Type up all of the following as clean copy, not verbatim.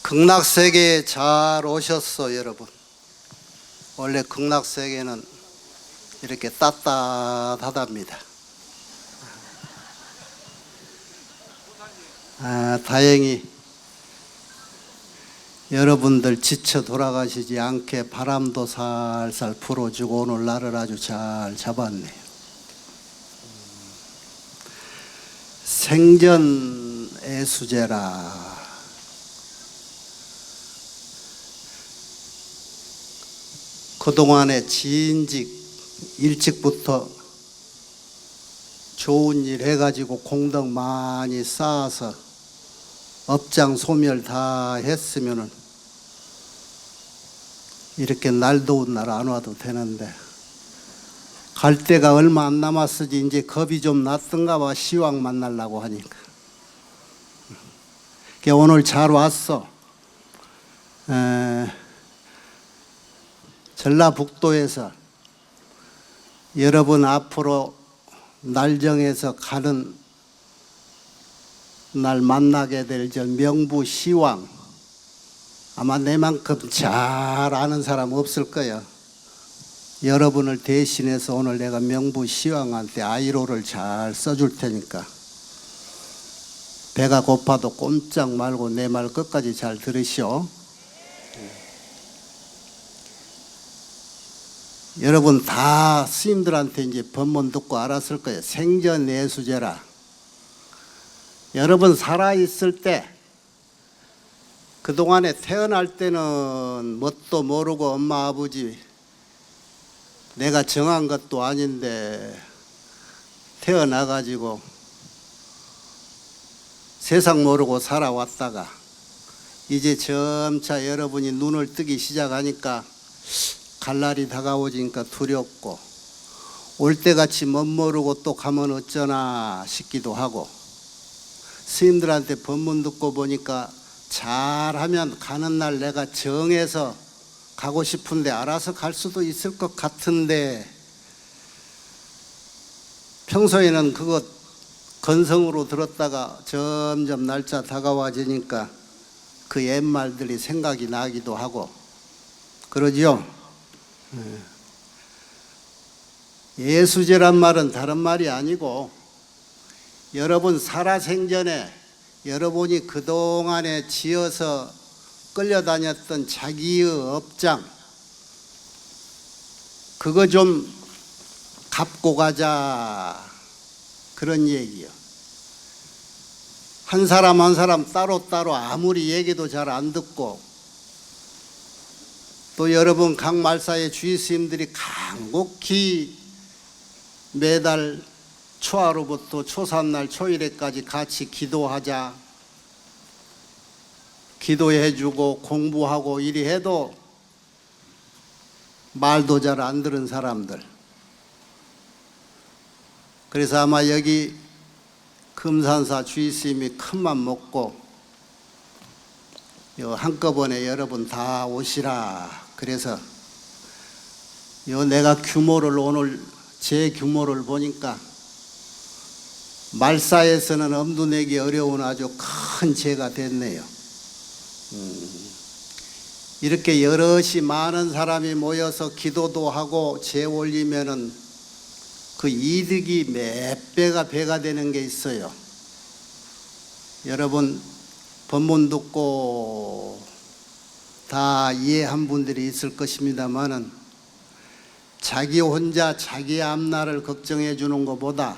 극락세계에 잘 오셨어, 여러분. 원래 극락세계는 이렇게 따뜻하답니다. 다행히 여러분들 지쳐 돌아가시지 않게 바람도 살살 불어주고 오늘 날을 아주 잘 잡았네요. 생전 애수제라. 그동안에 일찍부터 좋은 일 해가지고 공덕 많이 쌓아서 업장 소멸 다 했으면은 이렇게 날 더운 날 안 와도 되는데 갈 데가 얼마 안 남았으지 이제 겁이 좀 났던가 봐. 시황 만나려고 하니까. 오늘 잘 왔어. 전라북도에서 여러분 앞으로 날 정해서 가는 날 만나게 될 저 명부 시황, 아마 내만큼 잘 아는 사람 없을 거야. 여러분을 대신해서 오늘 내가 명부 시황한테 아이로를 잘 써줄 테니까 배가 고파도 꼼짝 말고 내 말 끝까지 잘 들으시오. 여러분 다 스님들한테 이제 법문 듣고 알았을 거예요. 생전애수제라. 여러분 살아있을 때 그동안에 태어날 때는 뭣도 모르고 엄마 아버지 내가 정한 것도 아닌데 태어나가지고 세상 모르고 살아왔다가 이제 점차 여러분이 눈을 뜨기 시작하니까 갈 날이 다가오니까 두렵고 올 때같이 멋모르고 또 가면 어쩌나 싶기도 하고 스님들한테 법문 듣고 보니까 잘하면 가는 날 내가 정해서 가고 싶은데 알아서 갈 수도 있을 것 같은데 평소에는 그것 건성으로 들었다가 점점 날짜 다가와지니까 그 옛말들이 생각이 나기도 하고 그러지요. 예수제란 말은 다른 말이 아니고 여러분 살아생전에 여러분이 그동안에 지어서 끌려다녔던 자기의 업장 그거 좀 갚고 가자 그런 얘기요. 한 사람 한 사람 따로따로 아무리 얘기도 잘 안 듣고 또 여러분 각 말사의 주의스님들이 간곡히 매달 초하루부터 초삼날 초일에까지 같이 기도하자 기도해주고 공부하고 이리 해도 말도 잘 안 들은 사람들. 그래서 아마 여기 금산사 주의스님이 큰맘 먹고 한꺼번에 여러분 다 오시라. 그래서 내가 규모를 오늘 제 규모를 보니까 말사에서는 엄두 내기 어려운 아주 큰 죄가 됐네요. 이렇게 여럿이 많은 사람이 모여서 기도도 하고 제 올리면은 그 이득이 몇 배가 되는 게 있어요. 여러분 법문 듣고 다 이해한 분들이 있을 것입니다만은 자기 혼자 자기 앞날을 걱정해 주는 것보다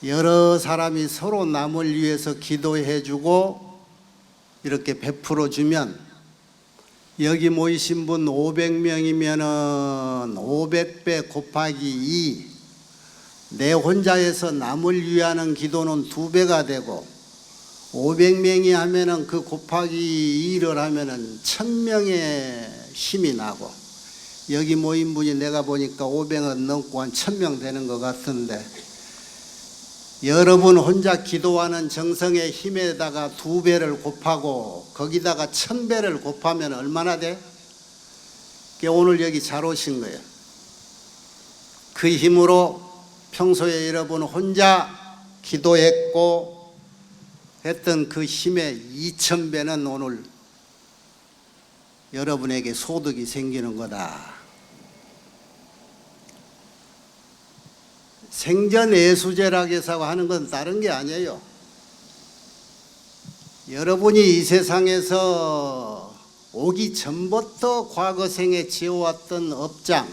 여러 사람이 서로 남을 위해서 기도해 주고 이렇게 베풀어 주면 여기 모이신 분 500명이면은 500배 곱하기 2 내 혼자에서 남을 위하는 기도는 2배가 되고 500명이 하면은 그 곱하기 2를 하면은 1000명의 힘이 나고 여기 모인 분이 내가 보니까 500은 넘고 한 1000명 되는 것 같은데 여러분 혼자 기도하는 정성의 힘에다가 2배를 곱하고 거기다가 1000배를 곱하면 얼마나 돼? 오늘 여기 잘 오신 거예요. 그 힘으로 평소에 여러분 혼자 기도했고 했던 그 힘의 2000배는 오늘 여러분에게 소득이 생기는 거다. 생전예수제라고 하는 건 다른 게 아니에요. 여러분이 이 세상에서 오기 전부터 과거 생에 지어왔던 업장,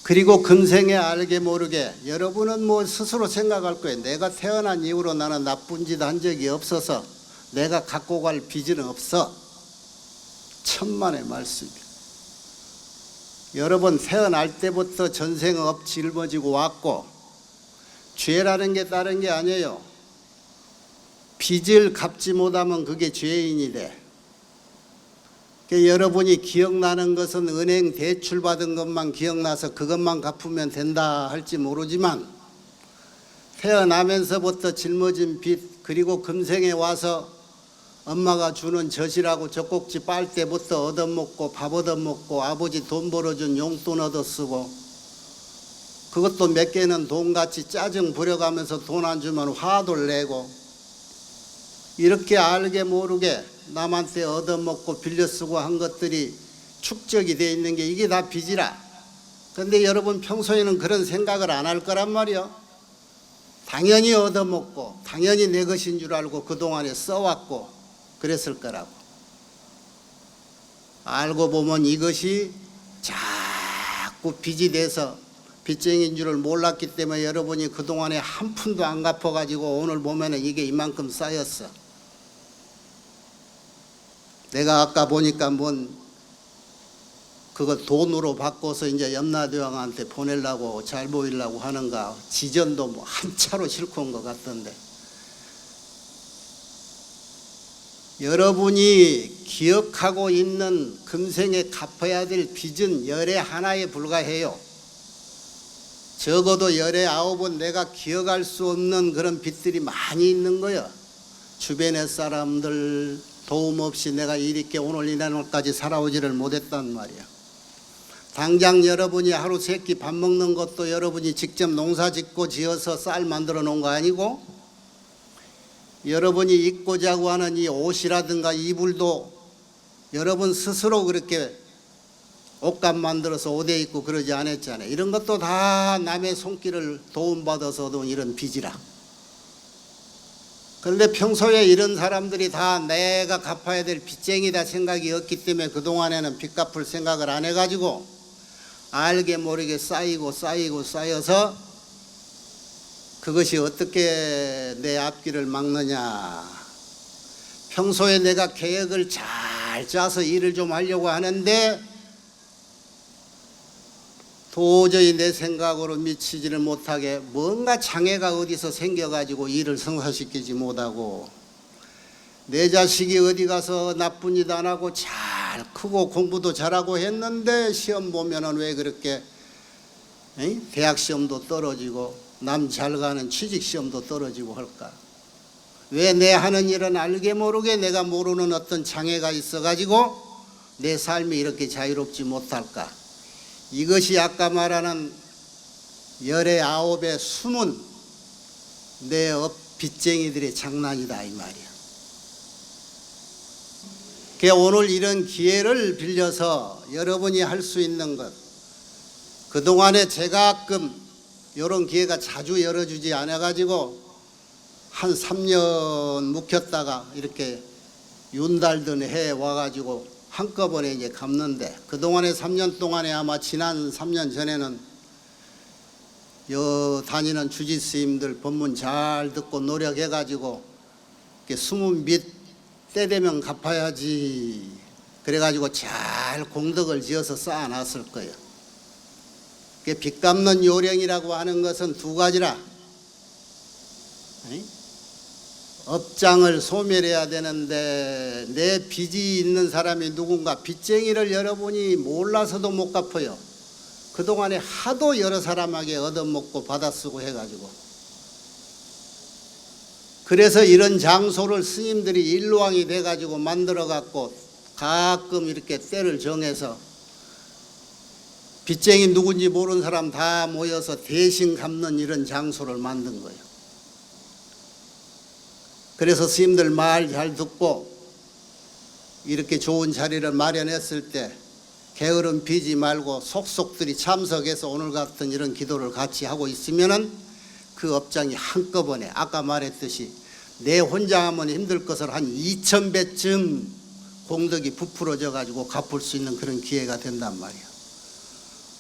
그리고 금생에 알게 모르게 여러분은 뭐 스스로 생각할 거예요. 내가 태어난 이후로 나는 나쁜 짓 한 적이 없어서 내가 갖고 갈 빚은 없어. 천만의 말씀이에요. 여러분 태어날 때부터 전생업 짊어지고 왔고, 죄라는 게 다른 게 아니에요. 빚을 갚지 못하면 그게 죄인이 돼. 그러니까 여러분이 기억나는 것은 은행 대출 받은 것만 기억나서 그것만 갚으면 된다 할지 모르지만, 태어나면서부터 짊어진 빚, 그리고 금생에 와서 엄마가 주는 젖이라고 젖꼭지 빨 때부터 얻어먹고 밥 얻어먹고 아버지 돈 벌어준 용돈 얻어쓰고, 그것도 몇 개는 돈같이 짜증 부려가면서 돈 안 주면 화도 내고, 이렇게 알게 모르게 남한테 얻어먹고 빌려쓰고 한 것들이 축적이 돼 있는 게 이게 다 빚이라. 그런데 여러분 평소에는 그런 생각을 안 할 거란 말이요. 당연히 얻어먹고 당연히 내 것인 줄 알고 그동안에 써왔고 그랬을 거라고. 알고 보면 이것이 자꾸 빚이 돼서 빚쟁이인 줄을 몰랐기 때문에 여러분이 그동안에 한 푼도 안 갚아가지고 오늘 보면 이게 이만큼 쌓였어. 내가 아까 보니까 그거 돈으로 바꿔서 이제 염라대왕한테 보내려고 잘 보이려고 하는가, 지전도 뭐 한 차로 싣고 온 것 같던데. 여러분이 기억하고 있는 금생에 갚아야 될 빚은 열의 하나에 불과해요. 적어도 열의 9은 내가 기억할 수 없는 그런 빚들이 많이 있는 거예요. 주변의 사람들 도움 없이 내가 이렇게 오늘 이 날까지 살아오지를 못했단 말이야. 당장 여러분이 하루 세 끼 밥 먹는 것도 여러분이 직접 농사 짓고 지어서 쌀 만들어 놓은 거 아니고, 여러분이 입고 자고 하는 이 옷이라든가 이불도 여러분 스스로 그렇게 옷감 만들어서 옷에 입고 그러지 않았잖아요. 이런 것도 다 남의 손길을 도움받아서 얻은 이런 빚이라. 그런데 평소에 이런 사람들이 다 내가 갚아야 될 빚쟁이다 생각이 없기 때문에 그동안에는 빚 갚을 생각을 안 해가지고 알게 모르게 쌓여서 그것이 어떻게 내 앞길을 막느냐. 평소에 내가 계획을 잘 짜서 일을 좀 하려고 하는데 도저히 내 생각으로 미치지를 못하게 뭔가 장애가 어디서 생겨가지고 일을 성사시키지 못하고, 내 자식이 어디 가서 나쁜 짓 안 하고 잘 크고 공부도 잘하고 했는데 시험 보면은 왜 그렇게 대학 시험도 떨어지고 남 잘 가는 취직 시험도 떨어지고 할까? 왜 내 하는 일은 알게 모르게 내가 모르는 어떤 장애가 있어가지고 내 삶이 이렇게 자유롭지 못할까? 이것이 아까 말하는 열의 9의 숨은 내 빚쟁이들의 장난이다 이 말이야. 그러니까 오늘 이런 기회를 빌려서 여러분이 할 수 있는 것, 그동안에 제가 가끔 이런 기회가 자주 열어주지 않아가지고 한 3년 묵혔다가 이렇게 윤달든 해 와가지고 한꺼번에 이제 갚는데, 그동안에 3년 동안에 아마 지난 3년 전에는 다니는 주지스님들 법문 잘 듣고 노력해가지고 숨은 빚 때 되면 갚아야지 그래가지고 잘 공덕을 지어서 쌓아놨을 거예요. 빚 갚는 요령이라고 하는 것은 두 가지라. 업장을 소멸해야 되는데 내 빚이 있는 사람이 누군가, 빚쟁이를 여러분이 몰라서도 못 갚아요. 그동안에 하도 여러 사람에게 얻어먹고 받아쓰고 해가지고. 그래서 이런 장소를 스님들이 일로왕이 돼가지고 만들어갖고 가끔 이렇게 때를 정해서 빚쟁이 누군지 모르는 사람 다 모여서 대신 갚는 이런 장소를 만든 거예요. 그래서 스님들 말 잘 듣고 이렇게 좋은 자리를 마련했을 때 게으름 피지 말고 속속들이 참석해서 오늘 같은 이런 기도를 같이 하고 있으면은 그 업장이 한꺼번에 아까 말했듯이 내 혼자 하면 힘들 것을 한 2000배쯤 공덕이 부풀어져 가지고 갚을 수 있는 그런 기회가 된단 말이야.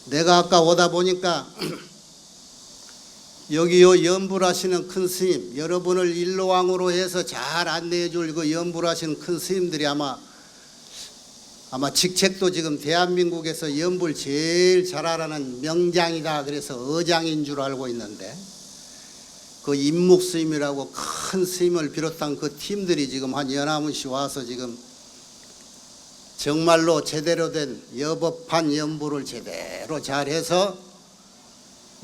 내가 아까 오다 보니까 여기요 연불하시는 큰 스님, 여러분을 일로왕으로 해서 잘 안내해 줄 그 연불하시는 큰 스님들이 아마 직책도 지금 대한민국에서 연불 제일 잘하라는 명장이다 그래서 어장인 줄 알고 있는데, 그 임묵 스님이라고 큰 스님을 비롯한 그 팀들이 지금 한 연하문씩 와서 지금 정말로 제대로 된 여법한 연불을 제대로 잘해서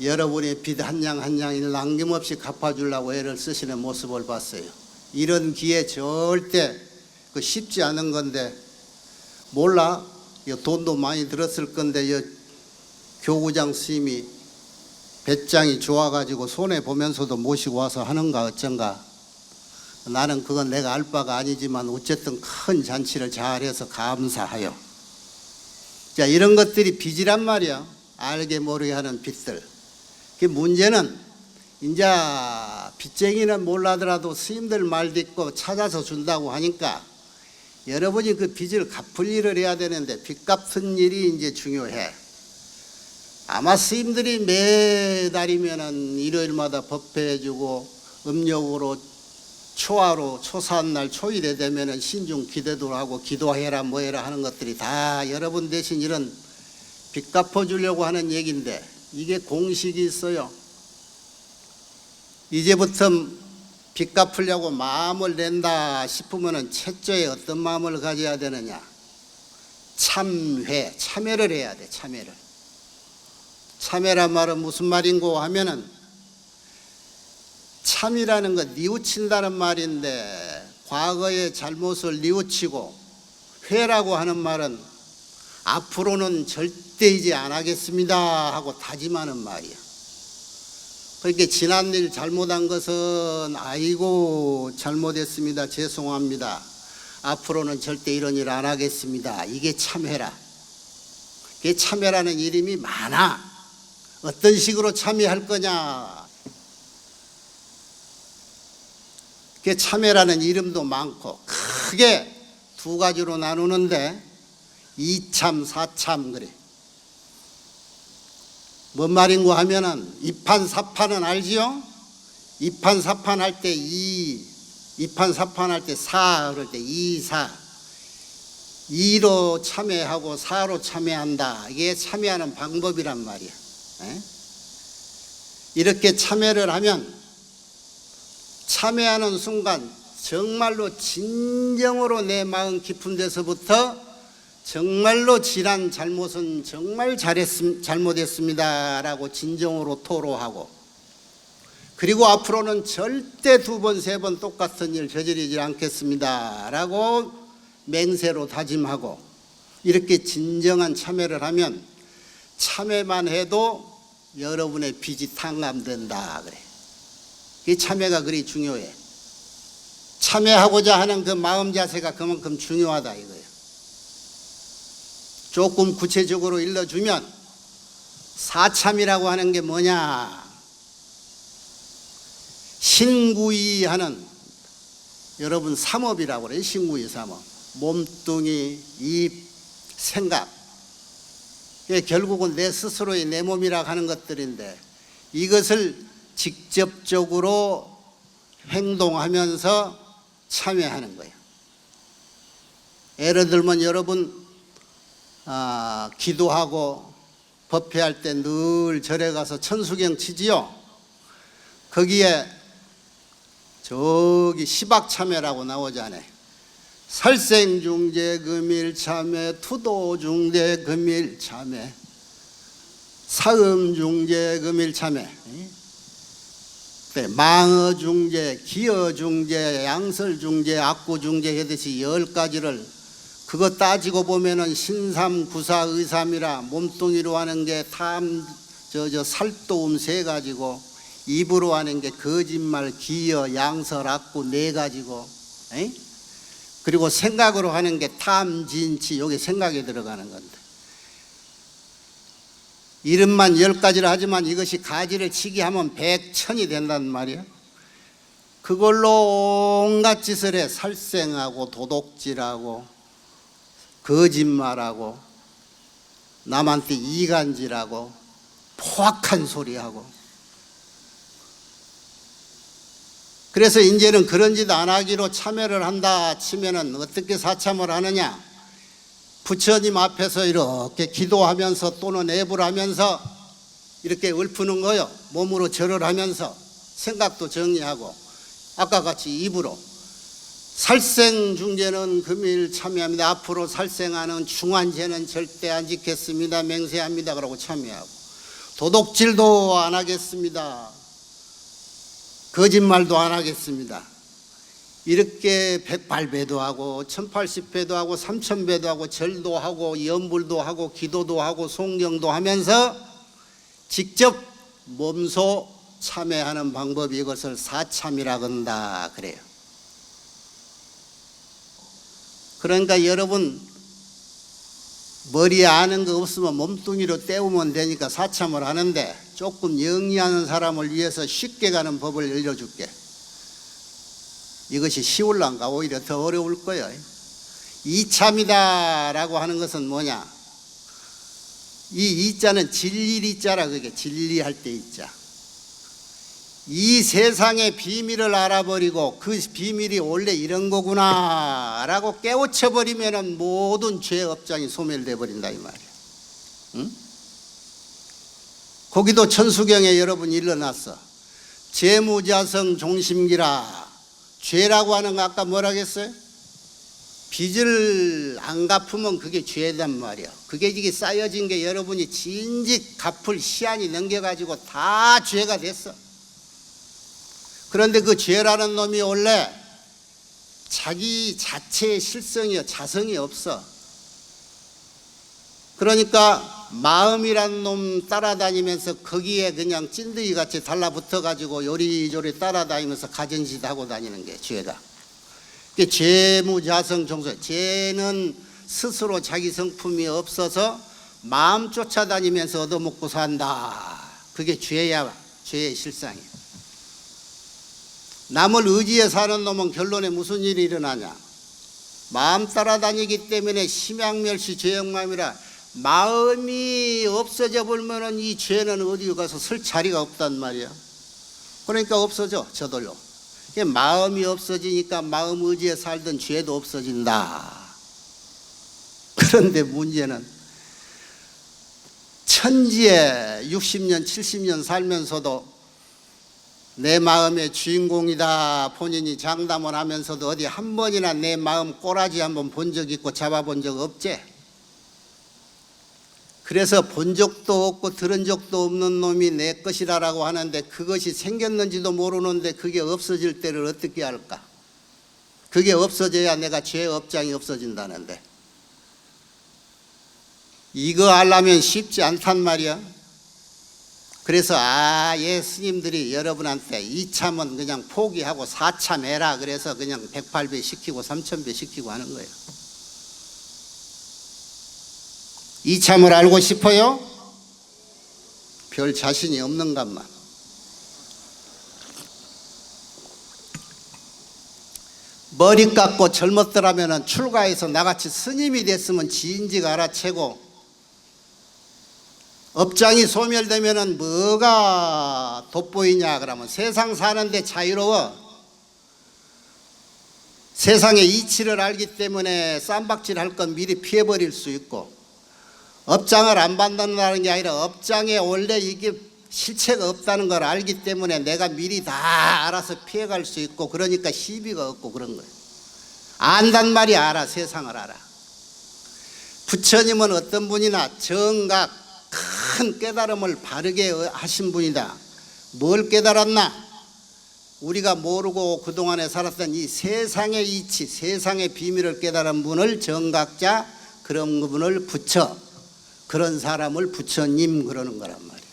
여러분의 빚 한 양 한 양을 남김없이 갚아주려고 애를 쓰시는 모습을 봤어요. 이런 기회 절대 쉽지 않은 건데, 몰라, 돈도 많이 들었을 건데 교구장 스님이 배짱이 좋아가지고 손해보면서도 모시고 와서 하는가 어쩐가. 나는 그건 내가 알 바가 아니지만 어쨌든 큰 잔치를 잘해서 감사하여. 자, 이런 것들이 빚이란 말이야. 알게 모르게 하는 빚들. 그 문제는 이제 빚쟁이는 몰라더라도 스님들 말 듣고 찾아서 준다고 하니까 여러분이 그 빚을 갚을 일을 해야 되는데 빚 갚는 일이 이제 중요해. 아마 스님들이 매달이면은 일요일마다 법회해주고 음력으로 초하로 초사한 날 초일에 되면은 신중 기대도 하고 기도해라 뭐해라 하는 것들이 다 여러분 대신 이런 빚 갚아주려고 하는 얘기인데, 이게 공식이 있어요. 이제부터 빚 갚으려고 마음을 낸다 싶으면은 첫째에 어떤 마음을 가져야 되느냐? 참회, 참회를 해야 돼. 참회를. 참회란 말은 무슨 말인고 하면은, 참이라는 건 뉘우친다는 말인데, 과거의 잘못을 뉘우치고, 회라고 하는 말은 앞으로는 절대 이제 안 하겠습니다 하고 다짐하는 말이야. 그렇게 지난 일 잘못한 것은 아이고 잘못했습니다, 죄송합니다, 앞으로는 절대 이런 일 안 하겠습니다, 이게 참회라. 이게 참회라는 이름이 많아. 어떤 식으로 참회할 거냐, 그게 참회라는 이름도 많고 크게 두 가지로 나누는데 이참 사참 그래. 뭔 말인고 하면은 이판사판은 알지요? 이판사판 할 때 이판사판 할 때 사 그럴 때 이사, 이로 참회하고 사로 참회한다. 이게 참회하는 방법이란 말이야. 에? 이렇게 참회를 하면 참회하는 순간 정말로 진정으로 내 마음 깊은 데서부터 정말로 지난 잘못은 정말 잘못했습니다 라고 진정으로 토로하고, 그리고 앞으로는 절대 두 번, 세 번 똑같은 일 저지르지 않겠습니다 라고 맹세로 다짐하고, 이렇게 진정한 참회를 하면 참회만 해도 여러분의 빚이 탕감된다 그래. 이 참회가 그리 중요해. 참회하고자 하는 그 마음 자세가 그만큼 중요하다 이거예요. 조금 구체적으로 일러주면 사참이라고 하는 게 뭐냐, 신구이 하는, 여러분 삼업이라고 그래요. 신구이 삼업, 몸뚱이, 입, 생각, 결국은 내 스스로의 내 몸이라고 하는 것들인데, 이것을 직접적으로 행동하면서 참회하는 거예요. 예를 들면 여러분 기도하고 법회할 때 늘 절에 가서 천수경 치지요. 거기에 저기 시박참회라고 나오잖아요. 살생중재금일참회, 투도중재금일참회, 사음중재금일참회, 망어중재, 기어중재, 양설중재, 악구중재 하듯이 10가지를 그거 따지고 보면은 신삼구사 의삼이라 몸뚱이로 하는 게 살도움 3가지고, 입으로 하는 게 거짓말, 기여, 양설, 악구 4가지고, 그리고 생각으로 하는 게 탐진치, 여기 생각이 들어가는 건데, 이름만 10가지를 하지만 이것이 가지를 치기 하면 100천이 된단 말이야. 그걸로 온갖 짓을 해. 살생하고 도둑질하고 거짓말하고 남한테 이간질하고 포악한 소리하고. 그래서 이제는 그런 짓 안 하기로 참여를 한다 치면은 어떻게 사참을 하느냐? 부처님 앞에서 이렇게 기도하면서 또는 애불 하면서 이렇게 읊는 거요. 몸으로 절을 하면서 생각도 정리하고, 아까 같이 입으로 살생 중죄는 금일 참여합니다. 앞으로 살생하는 중한죄는 절대 안 지켰습니다. 맹세합니다. 그러고 참여하고, 도둑질도 안 하겠습니다. 거짓말도 안 하겠습니다. 이렇게 108배도 하고 1080배도 하고 3000배도 하고 절도 하고 연불도 하고 기도도 하고 송경도 하면서 직접 몸소 참회하는 방법이 이것을 사참이라 한다 그래요. 그러니까 여러분 머리에 아는 거 없으면 몸뚱이로 때우면 되니까 사참을 하는데, 조금 영리하는 사람을 위해서 쉽게 가는 법을 알려줄게. 이것이 쉬울란가? 오히려 더 어려울 거예요. 이참이다라고 하는 것은 뭐냐? 이 이자는 진리일 이자라, 그게 진리할 때 이자. 이 세상의 비밀을 알아버리고 그 비밀이 원래 이런 거구나 라고 깨우쳐버리면 모든 죄 업장이 소멸돼 버린다 이 말이야. 응? 거기도 천수경에 여러분 일러놨어. 재무자성 종심기라. 죄라고 하는 거 아까 뭐라 했어요? 빚을 안 갚으면 그게 죄단 말이야. 그게 이게 쌓여진 게 여러분이 진즉 갚을 시한이 넘겨가지고 다 죄가 됐어. 그런데 그 죄라는 놈이 원래 자기 자체의 실성이요, 자성이 없어. 그러니까 마음이란 놈 따라다니면서 거기에 그냥 찐득이 같이 달라붙어 가지고 요리조리 따라다니면서 가진 짓 하고 다니는 게 죄다. 그게 죄무자성 종소. 죄는 스스로 자기 성품이 없어서 마음 쫓아다니면서 얻어먹고 산다. 그게 죄야, 죄의 실상이야. 남을 의지해 사는 놈은 결론에 무슨 일이 일어나냐? 마음 따라다니기 때문에 심양멸시 죄영마음이라. 마음이 없어져 버리면 이 죄는 어디 가서 쓸 자리가 없단 말이야. 그러니까 없어져, 저절로. 마음이 없어지니까 마음 의지에 살던 죄도 없어진다. 그런데 문제는 천지에 60년 70년 살면서도 내 마음의 주인공이다 본인이 장담을 하면서도 어디 한 번이나 내 마음 꼬라지 한번 본 적 있고 잡아본 적 없지. 그래서 본 적도 없고 들은 적도 없는 놈이 내 것이라고 하는데, 그것이 생겼는지도 모르는데 그게 없어질 때를 어떻게 할까? 그게 없어져야 내가 죄 업장이 없어진다는데, 이거 알려면 쉽지 않단 말이야. 그래서 예 스님들이 여러분한테 이참은 그냥 포기하고 사참해라 그래서 그냥 108배 시키고 3000배 시키고 하는 거예요. 이참을 알고 싶어요? 별 자신이 없는 것만. 머리 깎고 젊었더라면 출가해서 나같이 스님이 됐으면 지인직 알아채고, 업장이 소멸되면 뭐가 돋보이냐 그러면 세상 사는데 자유로워. 세상의 이치를 알기 때문에 쌈박질 할 건 미리 피해버릴 수 있고, 업장을 안 받는다는 게 아니라 업장에 원래 이게 실체가 없다는 걸 알기 때문에 내가 미리 다 알아서 피해갈 수 있고, 그러니까 시비가 없고 그런 거예요. 안단 말이 알아. 세상을 알아. 부처님은 어떤 분이나 정각 큰 깨달음을 바르게 하신 분이다. 뭘 깨달았나? 우리가 모르고 그동안에 살았던 이 세상의 이치, 세상의 비밀을 깨달은 분을 정각자, 그런 분을 부처, 그런 사람을 부처님 그러는 거란 말이에요.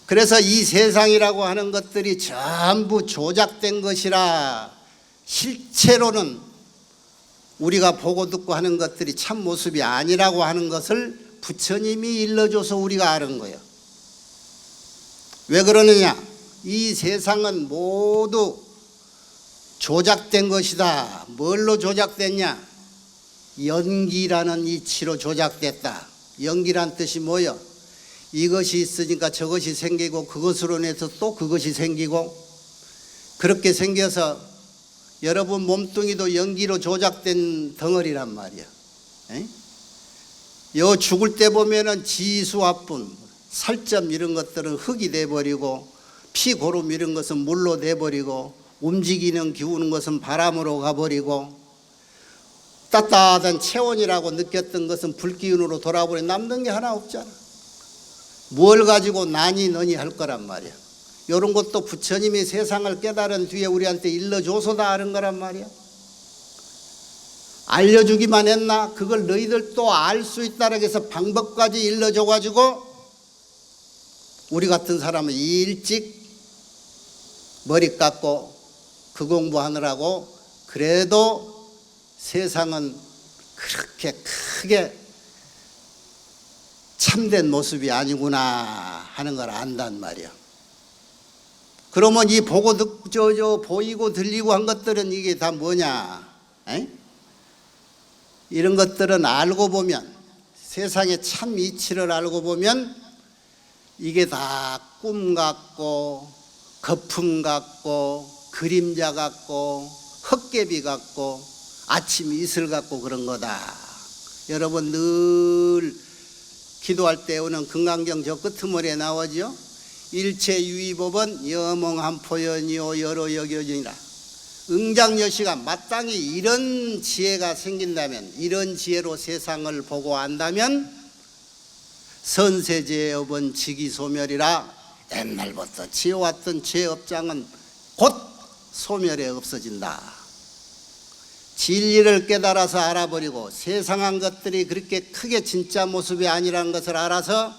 그래서 이 세상이라고 하는 것들이 전부 조작된 것이라 실제로는 우리가 보고 듣고 하는 것들이 참 모습이 아니라고 하는 것을 부처님이 일러줘서 우리가 아는 거예요. 왜 그러느냐? 이 세상은 모두 조작된 것이다. 뭘로 조작됐냐? 연기라는 이치로 조작됐다. 연기란 뜻이 뭐요? 이것이 있으니까 저것이 생기고 그것으로 인해서 또 그것이 생기고 그렇게 생겨서 여러분 몸뚱이도 연기로 조작된 덩어리란 말이야. 요 죽을 때 보면은 지수화분, 살점 이런 것들은 흙이 돼버리고 피, 고름 이런 것은 물로 돼버리고 움직이는 기우는 것은 바람으로 가버리고 따뜻한 체온이라고 느꼈던 것은 불기운으로 돌아버려 남는 게 하나 없잖아. 뭘 가지고 나니 너니 할 거란 말이야. 이런 것도 부처님이 세상을 깨달은 뒤에 우리한테 일러줘서 다 아는 거란 말이야. 알려주기만 했나? 그걸 너희들도 알 수 있다라고 해서 방법까지 일러줘가지고 우리 같은 사람은 일찍 머리 깎고 그 공부하느라고 그래도 세상은 그렇게 크게 참된 모습이 아니구나 하는 걸 안단 말이야. 그러면 이 보고 보이고 들리고 한 것들은 이게 다 뭐냐? 이런 것들은 알고 보면 세상의 참 이치를 알고 보면 이게 다 꿈 같고 거품 같고 그림자 같고 헛개비 같고 아침 이슬 같고 그런 거다. 여러분 늘 기도할 때 오는 금강경 저 끄트머리에 나오죠. 일체유의법은 여몽한 포연이요 여러 여겨지니라. 응장여시가 마땅히 이런 지혜가 생긴다면 이런 지혜로 세상을 보고 안다면 선세제업은 지기소멸이라 옛날부터 지어왔던 죄업장은 곧 소멸에 없어진다. 진리를 깨달아서 알아버리고 세상한 것들이 그렇게 크게 진짜 모습이 아니라는 것을 알아서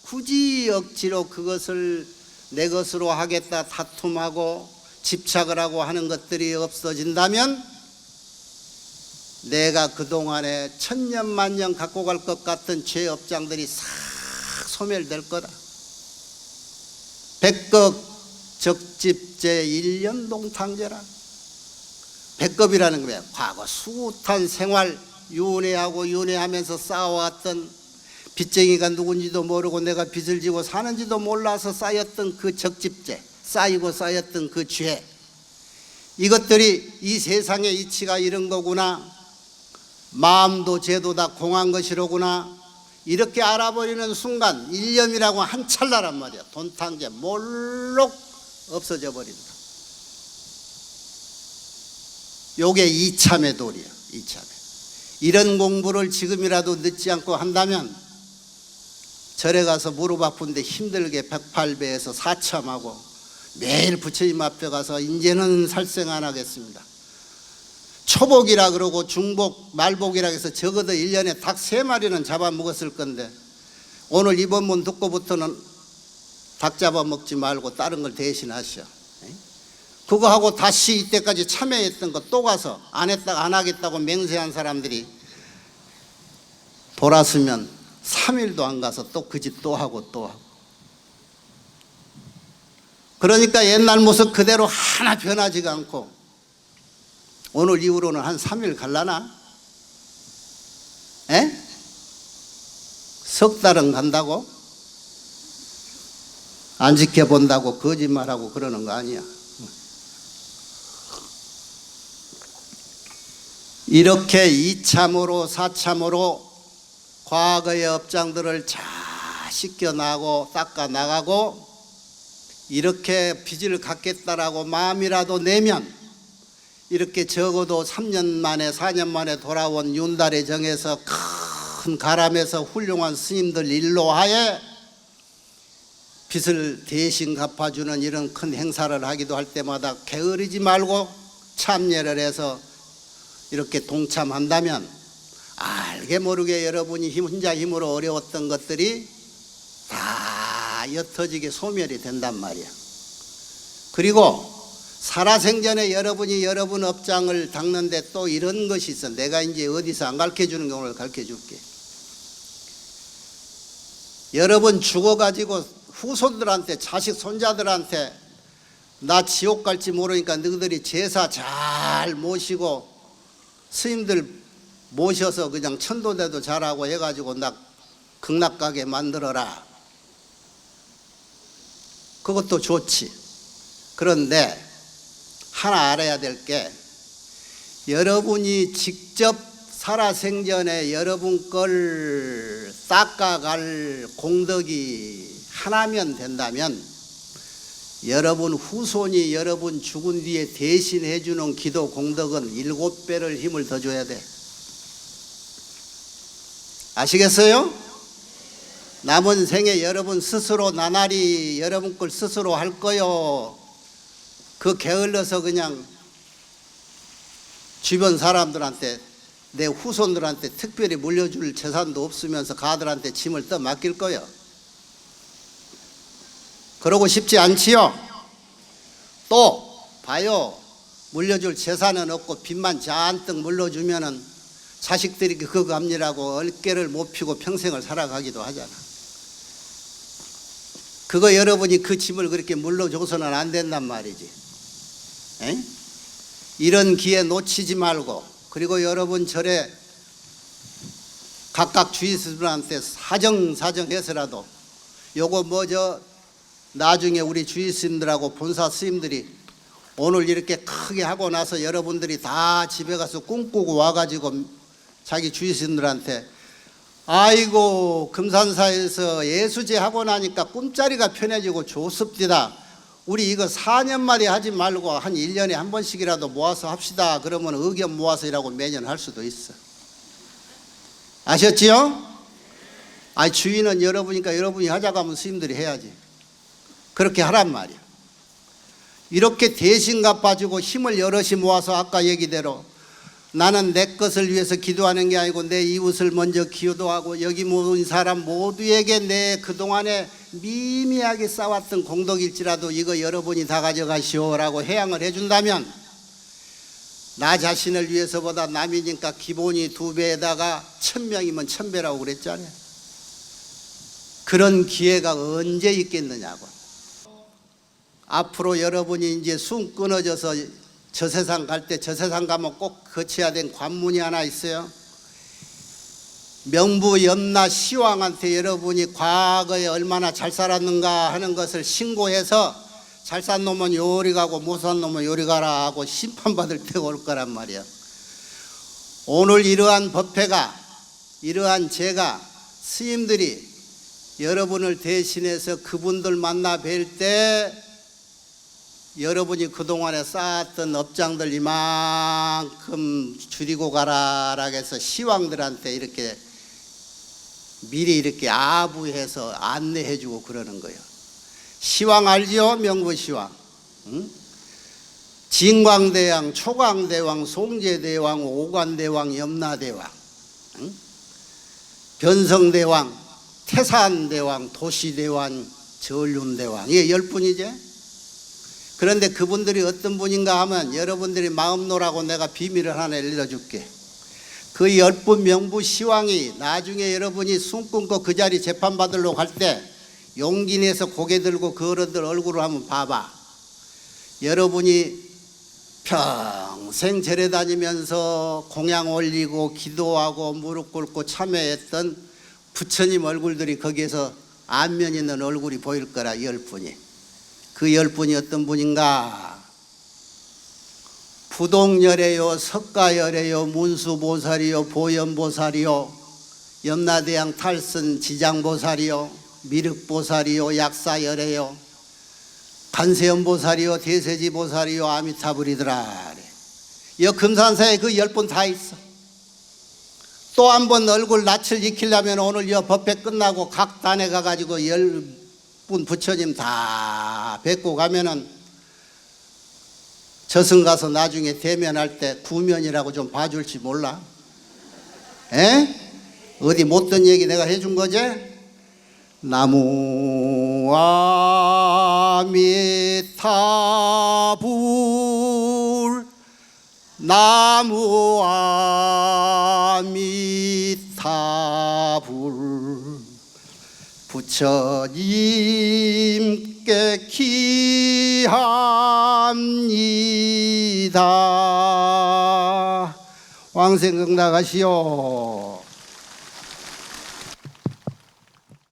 굳이 억지로 그것을 내 것으로 하겠다 다툼하고 집착을 하고 하는 것들이 없어진다면 내가 그동안에 천년만년 갖고 갈 것 같은 죄업장들이 싹 소멸될 거다. 백겁 적집제 일년동탕제라. 백겁이라는 거야. 과거 숱한 생활 윤회하고 윤회하면서 쌓아왔던 빚쟁이가 누군지도 모르고 내가 빚을 지고 사는지도 몰라서 쌓였던 그 적집제, 쌓이고 쌓였던 그 죄, 이것들이 이 세상의 이치가 이런 거구나, 마음도 죄도 다 공한 것이로구나, 이렇게 알아버리는 순간 일념이라고 한 찰나란 말이야. 돈탕제 몰록 없어져 버린다. 요게 이참의 도리야. 이참의. 이런 공부를 지금이라도 늦지 않고 한다면 절에 가서 무릎 아픈데 힘들게 108배에서 사참하고 매일 부처님 앞에 가서 이제는 살생 안 하겠습니다. 초복이라 그러고 중복, 말복이라 해서 적어도 1년에 닭 3마리는 잡아먹었을 건데 오늘 이번 문 듣고부터는 닭 잡아먹지 말고 다른 걸 대신하셔. 그거 하고 다시 이때까지 참여했던 거 또 가서 안 하겠다고 맹세한 사람들이 돌았으면 3일도 안 가서 또 그 짓 또 하고 또 하고. 그러니까 옛날 모습 그대로 하나 변하지가 않고 오늘 이후로는 한 3일 갈라나? 석 달은 간다고? 안 지켜본다고 거짓말하고 그러는 거 아니야. 이렇게 이참으로 사참으로 과거의 업장들을 잘 씻겨나고 닦아나가고 이렇게 빚을 갚겠다라고 마음이라도 내면 이렇게 적어도 3년 만에 4년 만에 돌아온 윤달의 정에서 큰 가람에서 훌륭한 스님들 일로하에 빚을 대신 갚아주는 이런 큰 행사를 하기도 할 때마다 게으르지 말고 참여를 해서 이렇게 동참한다면 알게 모르게 여러분이 혼자 힘으로 어려웠던 것들이 다 다 옅어지게 소멸이 된단 말이야. 그리고 살아생전에 여러분이 여러분 업장을 닦는데 또 이런 것이 있어. 내가 이제 어디서 안 가르쳐주는 게 오늘 가르쳐줄게. 여러분 죽어가지고 후손들한테, 자식 손자들한테 나 지옥 갈지 모르니까 너희들이 제사 잘 모시고 스님들 모셔서 그냥 천도대도 잘하고 해가지고 나 극락가게 만들어라. 그것도 좋지. 그런데 하나 알아야 될 게, 여러분이 직접 살아생전에 여러분 걸 닦아갈 공덕이 하나면 된다면, 여러분 후손이 여러분 죽은 뒤에 대신해 주는 기도 공덕은 7배를 힘을 더 줘야 돼. 아시겠어요? 남은 생에 여러분 스스로 나날이 여러분 걸 스스로 할 거요. 그 게을러서 그냥 주변 사람들한테, 내 후손들한테 특별히 물려줄 재산도 없으면서 가들한테 짐을 떠 맡길 거요. 그러고 싶지 않지요? 또 봐요. 물려줄 재산은 없고 빚만 잔뜩 물려주면은 자식들이 그거 갚느라고 얼개를 못 피고 평생을 살아가기도 하잖아. 그거 여러분이 그 짐을 그렇게 물려줘서는 안 된단 말이지. 에? 이런 기회 놓치지 말고, 그리고 여러분 절에 각각 주의스님한테 사정해서라도 요거 나중에 우리 주의스님들하고 본사 스님들이 오늘 이렇게 크게 하고 나서 여러분들이 다 집에 가서 꿈꾸고 와가지고 자기 주의스님들한테, 아이고 금산사에서 예수제 하고 나니까 꿈자리가 편해지고 좋습디다. 우리 이거 4년만에 하지 말고 한 1년에 한 번씩이라도 모아서 합시다. 그러면 의견 모아서 이라고 매년 할 수도 있어. 아셨지요? 아니 주인은 여러분이니까 여러분이 하자고 하면 스님들이 해야지. 그렇게 하란 말이야. 이렇게 대신 갚아주고 힘을 여럿이 모아서 아까 얘기대로 나는 내 것을 위해서 기도하는 게 아니고 내 이웃을 먼저 기도하고 여기 모인 사람 모두에게 내 그동안에 미미하게 쌓았던 공덕일지라도 이거 여러분이 다 가져가시오라고 해양을 해준다면, 나 자신을 위해서보다 남이니까 기본이 2배에다가 1000명이면 1000배라고 그랬잖아요. 그런 기회가 언제 있겠느냐고. 앞으로 여러분이 이제 숨 끊어져서 저 세상 갈 때, 저 세상 가면 꼭 거쳐야 된 관문이 하나 있어요. 명부 염라 시왕한테 여러분이 과거에 얼마나 잘 살았는가 하는 것을 신고해서 잘 산 놈은 요리 가고 못 산 놈은 요리 가라 하고 심판받을 때가 올 거란 말이야. 오늘 이러한 법회가, 이러한 제가 스님들이 여러분을 대신해서 그분들 만나 뵐 때 여러분이 그동안에 쌓았던 업장들 이만큼 줄이고 가라라고 해서 시왕들한테 이렇게 미리 이렇게 아부해서 안내해주고 그러는 거예요. 시왕 알지요? 명부시왕. 응? 진광대왕, 초광대왕, 송제대왕, 오관대왕, 염라대왕, 응? 변성대왕, 태산대왕, 도시대왕, 전륜대왕. 이게 10분이지. 그런데 그분들이 어떤 분인가 하면 여러분들이 마음 놓으라고 내가 비밀을 하나 알려줄게. 그 10분 명부 시왕이 나중에 여러분이 숨 끊고 그 자리 재판받으러 갈 때 용기 내서 고개 들고 그 어른들 얼굴을 한번 봐봐. 여러분이 평생 절에 다니면서 공양 올리고 기도하고 무릎 꿇고 참여했던 부처님 얼굴들이 거기에서 안면 있는 얼굴이 보일 거라. 10분이. 그 10분이 어떤 분인가? 부동열애요, 석가열애요, 문수보살이요, 보현보살이요, 염라대왕 탈선 지장보살이요, 미륵보살이요, 약사열애요, 간세음보살이요, 대세지보살이요, 아미타불이더라. 이 금산사에 그 10분 다 있어. 또 한 번 얼굴 낯을 익히려면 오늘 이 법회 끝나고 각 단에 가가지고 10분 부처님 다 뵙고 가면은 저승 가서 나중에 대면할 때 구면이라고 좀 봐줄지 몰라. 에? 어디 못된 얘기 내가 해준 거지? 나무 나무 아미타불 나무 아미타불 부처님께 기합니다. 왕생극 나가시오.